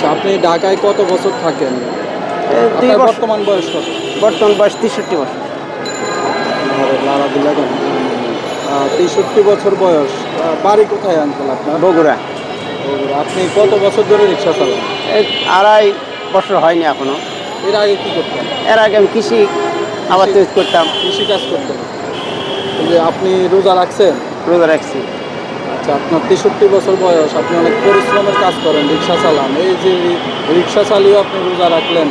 আচ্ছা, আপনি ঢাকায় কত বছর থাকেন? দুই আপনার বছর। বর্তমান বয়স কত? বর্তমান বয়স 63 বছর। ঘরে লাড়া দিলা কেন? 63 বছর বয়স। বাড়ি কোথায় আঙ্কেল আপনার? বগুড়া। বগুড়া। আপনি কত বছর ধরে রিক্সা চালান? এই 2.5 বছর হয়নি এখনো। এর আগে কি করতেন? এর আগে আমি কৃষি আবাদ তৈরি করতাম। কৃষিকাজ করতেন। এই যে আপনি রোজা রাখছেন? রোজা রাখছি। আচ্ছা, আপনার 63 বছর বয়স, আপনি অনেক পরিশ্রমের কাজ করেন, রিক্সা চালান। এই যে রিক্সা চালিয়েও আপনি রোজা রাখলেন,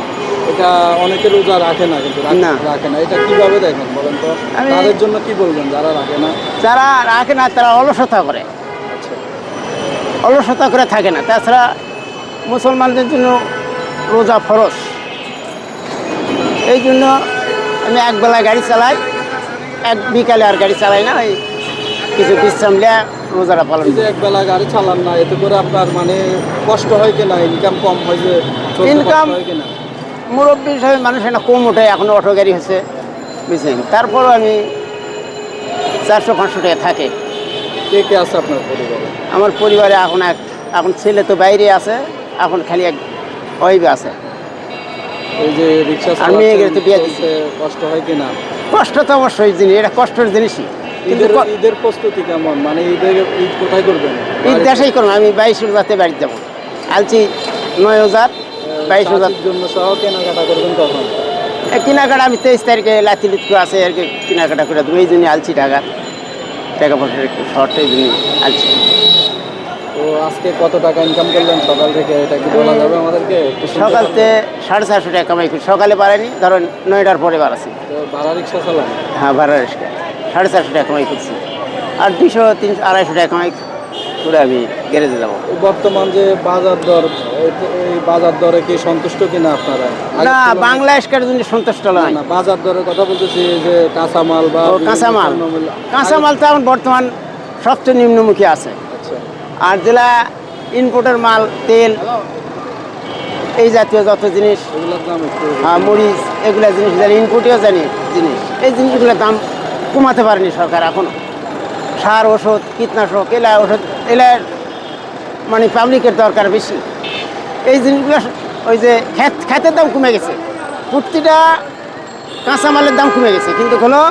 এটা অনেকে রোজা রাখে না, কিন্তু না। রাখে না। এটা কিভাবে দেখেন বলেন তো? আমি তাদের জন্য কি বলবেন যারা রাখে না? যারা রাখে না তারা অলসতা করে, আচ্ছা, অলসতা করে থাকে না। তাছাড়া মুসলমানদের জন্য রোজা ফরজ। এই জন্য আমি একবেলা গাড়ি চালাই, এক বিকালে আর গাড়ি চালাই না। ওই কিছু বিশ্রাম নিয়ে রোজাটা পালন এই যে করি। একবেলা গাড়ি চালান না, এতে করে আপনার মানে কষ্ট হয় কিনা? ইনকাম কম হয় যে, চলতে ইনকাম কষ্ট হয় কিনা? মুরব্বী হিসাবে মানুষ না কম ওঠে, এখন অটো গাড়ি হচ্ছে, বুঝছেন। তারপরও আমি 400-500 টাকা থাকে। কে কে আছে আপনার পরিবারে? আমার পরিবারে এখন ছেলে তো বাইরে আছে, এখন খালি এক ওয়াইফ আছে। এই যে রিক্সা আর মেয়েকে চালাচ্ছেন, তো বিয়ে দিচ্ছি। চলতে কষ্ট হয় কিনা? কষ্ট তো অবশ্যই জিনিস, এটা কষ্টের জিনিসই। কিন্তু ঈদের প্রস্তুতি কেমন? মানে ঈদ কোথায় করবেন? ঈদ দেশেই করবো। আমি 22 রোজাতে বাড়িতে যাবো। আলছি 9 রোজার, 22 রোজার চাষির জন্য সহ কেনাকাটা করবেন কখন? কেনাকাটা আমি 23 তারিখে লাথি লিটকু আছে আর কি, কেনাকাটা করে দেবো। এই জন্য আলছি টাকা পয়সার একটু শর্ট, এই জন্য আলছি। তো আজকে কত টাকা ইনকাম করলেন সকাল থেকে, এটা কি বলা যাবে আমাদেরকে? একটু শুনতে সকালতে পারবেন? 450 টাকা কামাই করি। সকালে বাড়াইনি, ধরেন 9টার পরে বাড়াছি। তো ভাড়া রিক্সা চালান? হ্যাঁ, ভাড়া রিক্সা 450 টাকা কামাই করছি। আর 200-300-250 টাকা কামাই করে আমি গ্যারেজে যাবো। এই বর্তমান যে বাজার দর, এই বাজার দরে কি সন্তুষ্ট কিনা আপনারা? আগের না, তুলনায়- বাংলাদেশের জন্য সন্তুষ্ট না, নয়। না, বাজার দরের কথা বলতেছি, এই যে কাঁচামাল বা ও বিভিন্ন কাঁচামাল, পণ্যমূল্য। কাঁচামাল তো এখন বর্তমান সবচেয়ে নিম্নমুখী আছে। আচ্ছা, আর যেটা ইনপোর্টের মাল, তেল, এই জাতীয় যত জিনিস, এগুলোর দাম একটু মরিচ, এগুলা জিনিস জানি ইনপুটও জানি জিনিস, এই জিনিসগুলোর দাম কমাতে পারেনি সরকার এখনো। সার, ওষুধ, কীটনাশক, ওষুধ এলার মানে পাবলিকের দরকার বেশি। এই জিনিসগুলো ওই যে খেতের দাম কমে গেছে, প্রতিটা কাঁচামালের দাম কমে গেছে, কিন্তু হলো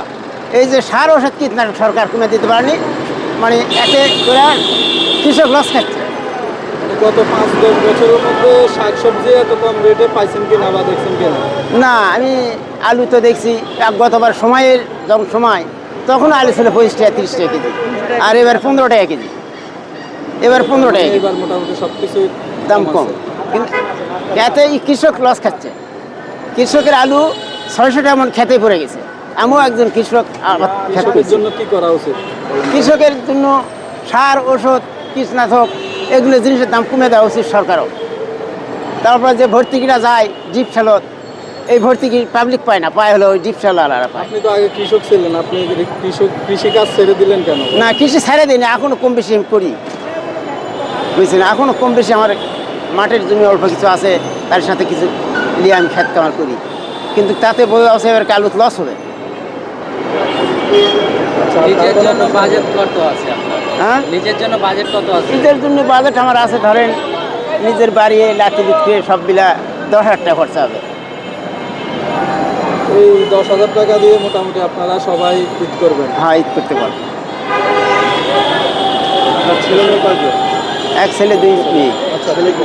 এই যে সার, ওষুধ, কীটনাশক সরকার কমে দিতে পারেনি। মানে এতে করে কৃষক লস খাচ্ছে। গত 5-10 বছরের মধ্যে শাকসবজি এত কম রেটে পাইছেন কিনা বা দেখছেন কিনা? না, আমি আলু তো দেখছি গতবার সময়ের যখন তখন আলু ছিল 25 টাকা 30 টাকা কেজি, আর এবার 15 টাকা কেজি। এবার 15 টাকা কেজি, এবার মোটামুটি সবকিছু দাম কম। আছে। কিন্তু এতে কৃষক লস খাচ্ছে। কৃষকের আলু 600 টাকা মন খেতে পড়ে গেছে। আমিও একজন কৃষক, আবার খেত কৃষকের করছি। জন্য কি করা উচিত? কৃষকের জন্য সার, ওষুধ, কীটনাশক এগুলো জিনিসের দাম কমে দেওয়া উচিত সরকারও। তারপর যে ভর্তুকিটা যায় জিপ চালত, এই ভর্তুকি পাবলিক পায় না, পায় হলো ওই জিপ চালারা পায়। আপনি তো আগে কৃষক ছিলেন, আপনি কৃষিকাজ ছেড়ে দিলেন কেন? না, কৃষি ছেড়ে দিই না, এখনো কম বেশি আমি করি, বুঝছেন। এখনো কম বেশি আমার মাঠের জমি অল্প কিছু আছে, তার সাথে কিছু নিয়ে আমি খেত কামার করি, কিন্তু তাতে বোঝা আছে এবার কালু লস হবে। আচ্ছা, নিজের জন্য বাজেট কত আছে আপনার? হ্যাঁ, নিজের জন্য বাজেট কত আছে? নিজের জন্য বাজেট আমার আছে, ধরেন নিজের বাড়ি লাঠি বিক্রি সব মিলা 10,000 টাকা খরচা হবে। এই 10,000 টাকা দিয়ে মোটামুটি আপনারা সবাই ঈদ করবেন? হ্যাঁ, ঈদ করতে পারবো। আপনার ছেলে মেয়ে কয়জন? এক ছেলে 2 মেয়ে। আচ্ছা, ছেলে কি?